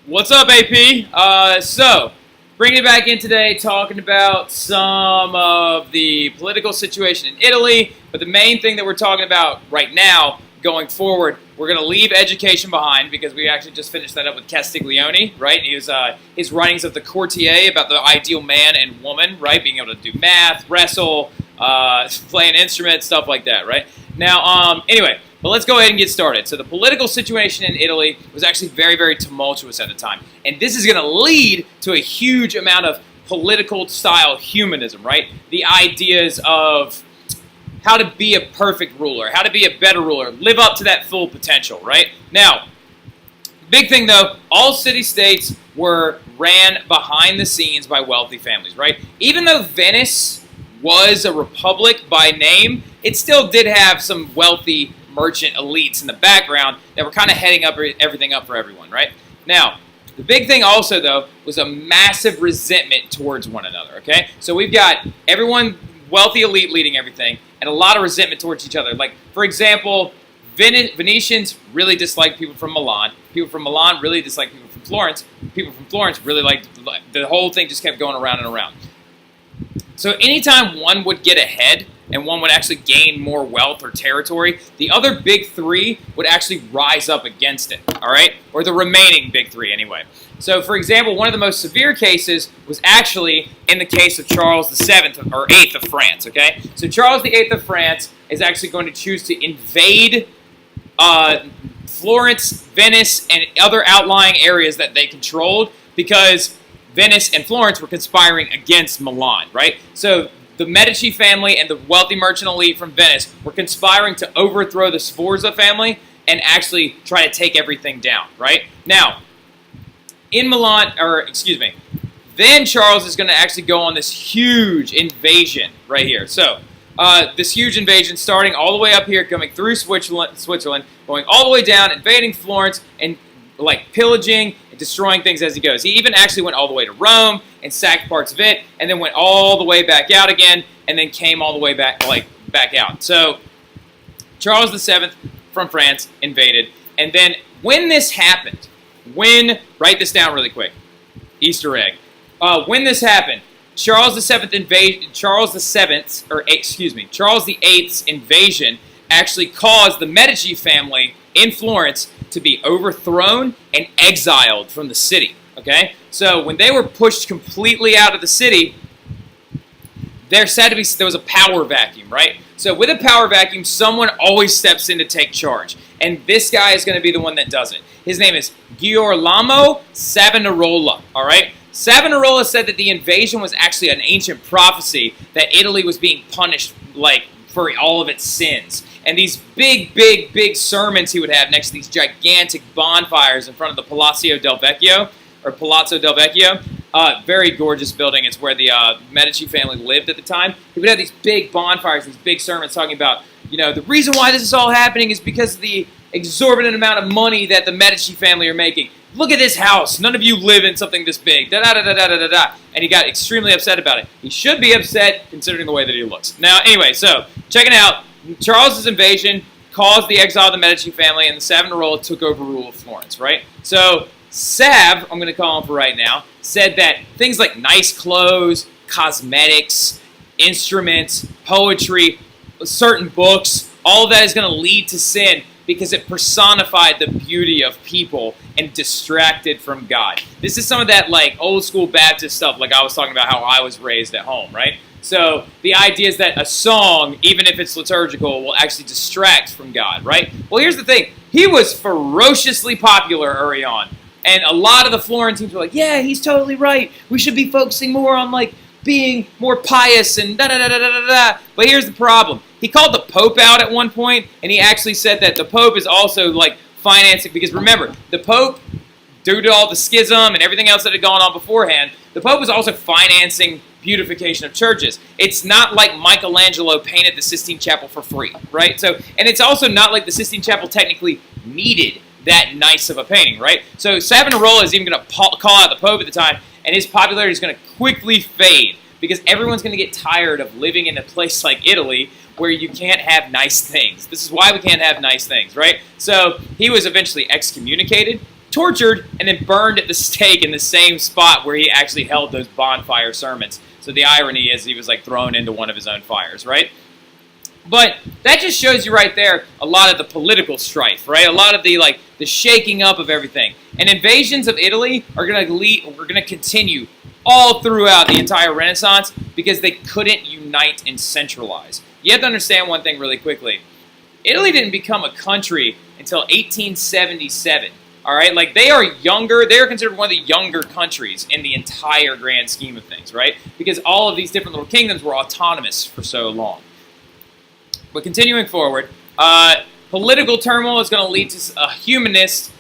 What's up, AP? Bringing it back in today, talking about some of the political situation in Italy, but the main thing that we're talking about right now, going forward, we're going to leave education behind because we actually just finished that up with Castiglione, right? He was his writings of the Courtier about the ideal man and woman, right? Being able to do math, wrestle, play an instrument, stuff like that, right? Now, anyway. But let's go ahead and get started. So the political situation in Italy was actually very, very tumultuous at the time. And this is going to lead to a huge amount of political style humanism, right? The ideas of how to be a perfect ruler, how to be a better ruler, live up to that full potential, right? Now, big thing though, all city-states were ran behind the scenes by wealthy families, right? Even though Venice was a republic by name, it still did have some wealthy merchant elites in the background that were kind of heading up everything up for everyone, right? Now, the big thing also, though, was a massive resentment towards one another, okay? So we've got everyone, wealthy elite leading everything, and a lot of resentment towards each other. Like, for example, Venetians really disliked people from Milan. People from Milan really disliked people from Florence. People from Florence really liked, the whole thing just kept going around and around. So anytime one would get ahead and one would actually gain more wealth or territory, the other big three would actually rise up against it, all right? Or the remaining big three anyway. So, for example, one of the most severe cases was actually in the case of Charles VII, or 8th of France, okay? So Charles VIII of France is actually going to choose to invade Florence, Venice, and other outlying areas that they controlled because Venice and Florence were conspiring against Milan, right? So the Medici family and the wealthy merchant elite from Venice were conspiring to overthrow the Sforza family and actually try to take everything down, right? Now, in Milan, then Charles is going to actually go on this huge invasion right here. So, this huge invasion starting all the way up here, coming through Switzerland, going all the way down, invading Florence, and like pillaging and destroying things as he goes. He even actually went all the way to Rome and sacked parts of it, and then went all the way back out again, and then came all the way back out. So Charles VII from France invaded, and then when this happened, write this down really quick, Easter egg. When this happened, Charles VIII's invasion actually caused the Medici family in Florence to be overthrown and exiled from the city, okay? So when they were pushed completely out of the city, there was a power vacuum, right? So with a power vacuum, someone always steps in to take charge, and this guy is going to be the one that does it. His name is Girolamo Savonarola, all right? Savonarola said that the invasion was actually an ancient prophecy that Italy was being punished, for all of its sins. And these big sermons he would have next to these gigantic bonfires in front of the Palazzo del Vecchio. Very gorgeous building. It's where the Medici family lived at the time. He would have these big bonfires, these big sermons talking about, the reason why this is all happening is because of the exorbitant amount of money that the Medici family are making. Look at this house. None of you live in something this big. Da-da-da-da-da-da-da. And he got extremely upset about it. He should be upset considering the way that he looks. Now, anyway, so check it out. Charles' invasion caused the exile of the Medici family, and the Savonarola took over rule of Florence, right? So Sav, I'm going to call him for right now, said that things like nice clothes, cosmetics, instruments, poetry, certain books, all of that is going to lead to sin because it personified the beauty of people and distracted from God. This is some of that old school Baptist stuff, like I was talking about how I was raised at home, right? So the idea is that a song, even if it's liturgical, will actually distract from God, right? Well, here's the thing. He was ferociously popular early on. And a lot of the Florentines were like, yeah, he's totally right. We should be focusing more on being more pious and da-da-da-da-da-da. But here's the problem. He called the Pope out at one point, and he actually said that the Pope is also financing, because remember, the Pope, due to all the schism and everything else that had gone on beforehand, the Pope was also financing beautification of churches. It's not like Michelangelo painted the Sistine Chapel for free, right? So, and it's also not like the Sistine Chapel technically needed that nice of a painting, right? So Savonarola is even going to call out the Pope at the time, and his popularity is going to quickly fade because everyone's going to get tired of living in a place like Italy where you can't have nice things. This is why we can't have nice things, right? So he was eventually excommunicated, tortured, and then burned at the stake in the same spot where he actually held those bonfire sermons. So the irony is he was like thrown into one of his own fires, right? But that just shows you right there a lot of the political strife, right? A lot of the shaking up of everything. And invasions of Italy are going to continue all throughout the entire Renaissance because they couldn't unite and centralize. You have to understand one thing really quickly. Italy didn't become a country until 1877. All right, like they are younger. They are considered one of the younger countries in the entire grand scheme of things, right? Because all of these different little kingdoms were autonomous for so long. But continuing forward, political turmoil is going to lead to a humanist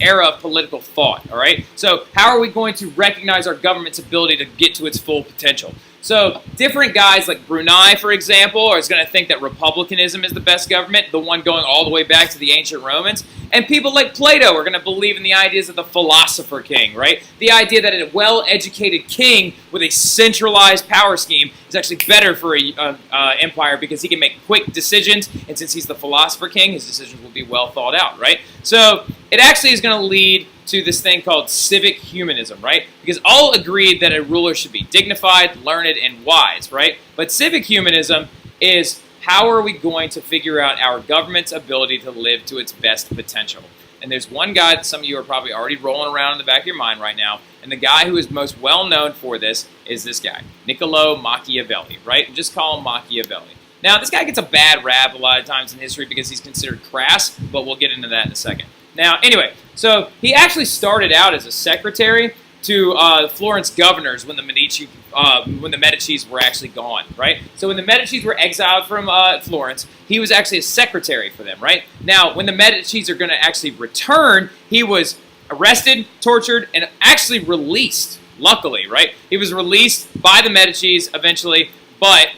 era of political thought. All right. So how are we going to recognize our government's ability to get to its full potential? So different guys like Brunei, for example, are going to think that republicanism is the best government, the one going all the way back to the ancient Romans. And people like Plato are going to believe in the ideas of the philosopher king, right? The idea that a well-educated king with a centralized power scheme is actually better for an empire because he can make quick decisions, and since he's the philosopher king, his decisions will be well thought out, right? So it actually is going to lead to this thing called civic humanism, right? Because all agreed that a ruler should be dignified, learned, and wise, right? But civic humanism is how are we going to figure out our government's ability to live to its best potential? And there's one guy that some of you are probably already rolling around in the back of your mind right now, and the guy who is most well known for this is this guy, Niccolo Machiavelli, right? Just call him Machiavelli. Now, this guy gets a bad rap a lot of times in history because he's considered crass, but we'll get into that in a second. Now, anyway, so he actually started out as a secretary to Florence governors when the Medicis were actually gone, right? So when the Medicis were exiled from Florence, he was actually a secretary for them, right? Now, when the Medicis are going to actually return, he was arrested, tortured, and actually released, luckily, right? He was released by the Medicis eventually, but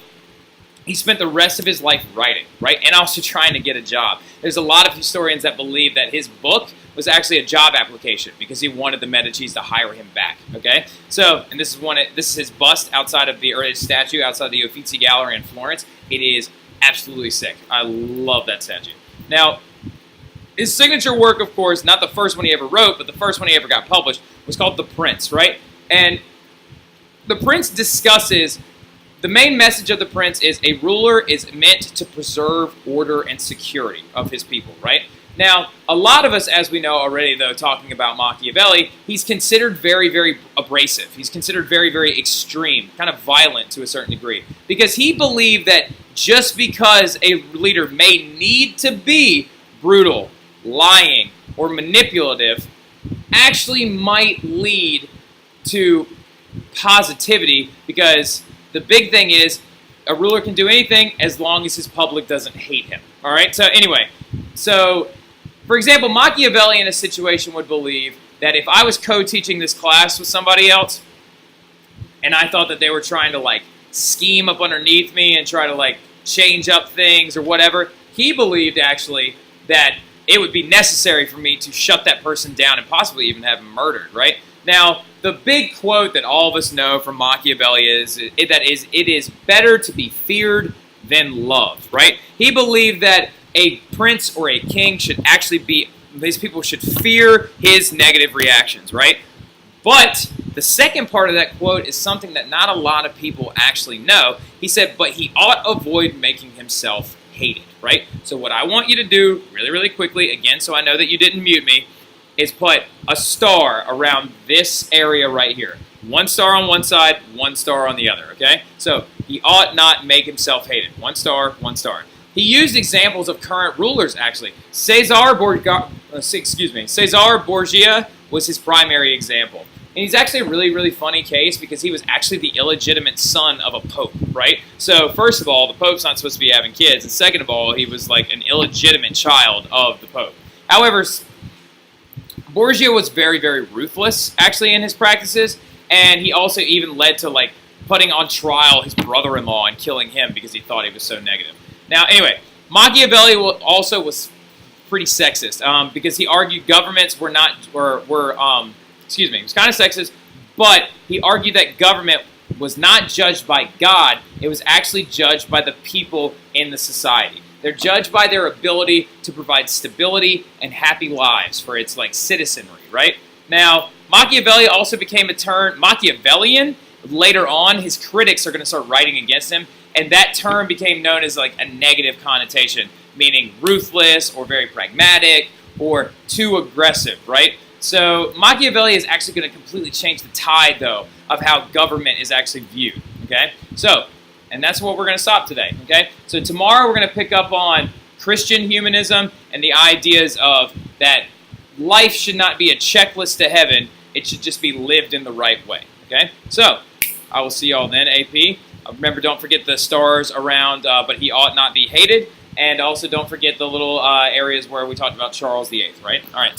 he spent the rest of his life writing, right? And also trying to get a job. There's a lot of historians that believe that his book was actually a job application because he wanted the Medicis to hire him back, okay? So, and this is his bust outside of or his statue outside the Uffizi Gallery in Florence. It is absolutely sick. I love that statue. Now, his signature work, of course, not the first one he ever wrote, but the first one he ever got published, was called The Prince, right? And The Prince discusses the main message of The Prince is a ruler is meant to preserve order and security of his people, right? Now, a lot of us, as we know already, though, talking about Machiavelli, he's considered very, very abrasive. He's considered very, very extreme, kind of violent to a certain degree, because he believed that just because a leader may need to be brutal, lying, or manipulative, actually might lead to positivity, because the big thing is a ruler can do anything as long as his public doesn't hate him. All right? So anyway, for example, Machiavelli in a situation would believe that if I was co-teaching this class with somebody else and I thought that they were trying to scheme up underneath me and try to change up things or whatever, he believed actually that it would be necessary for me to shut that person down and possibly even have him murdered, right? Now, the big quote that all of us know from Machiavelli is, it is better to be feared than loved, right? He believed that a prince or a king should actually be, these people should fear his negative reactions, right? But the second part of that quote is something that not a lot of people actually know. He said, but he ought avoid making himself hated, right? So what I want you to do really, really quickly, again, so I know that you didn't mute me, is put a star around this area right here. One star on one side, one star on the other, okay? So he ought not make himself hated. One star, one star. He used examples of current rulers, actually. Caesar Borgia was his primary example. And he's actually a really, really funny case because he was actually the illegitimate son of a pope, right? So first of all, the pope's not supposed to be having kids. And second of all, he was like an illegitimate child of the pope. However, Borgia was very, very ruthless, actually, in his practices. And he also even led to putting on trial his brother-in-law and killing him because he thought he was so negative. Now, anyway, Machiavelli also was pretty sexist because he argued governments were he was kind of sexist, but he argued that government was not judged by God, it was actually judged by the people in the society. They're judged by their ability to provide stability and happy lives for its like citizenry, right? Now, Machiavelli also became a term Machiavellian. Later on, his critics are going to start writing against him, and that term became known as like a negative connotation, meaning ruthless or very pragmatic or too aggressive, right? So Machiavelli is actually going to completely change the tide, though, of how government is actually viewed, okay? So, and that's what we're going to stop today, okay? So tomorrow we're going to pick up on Christian humanism and the ideas of that life should not be a checklist to heaven. It should just be lived in the right way, okay? So, I will see y'all then, AP. Remember, don't forget the stars around, but he ought not be hated. And also don't forget the little areas where we talked about Charles VIII, right? All right.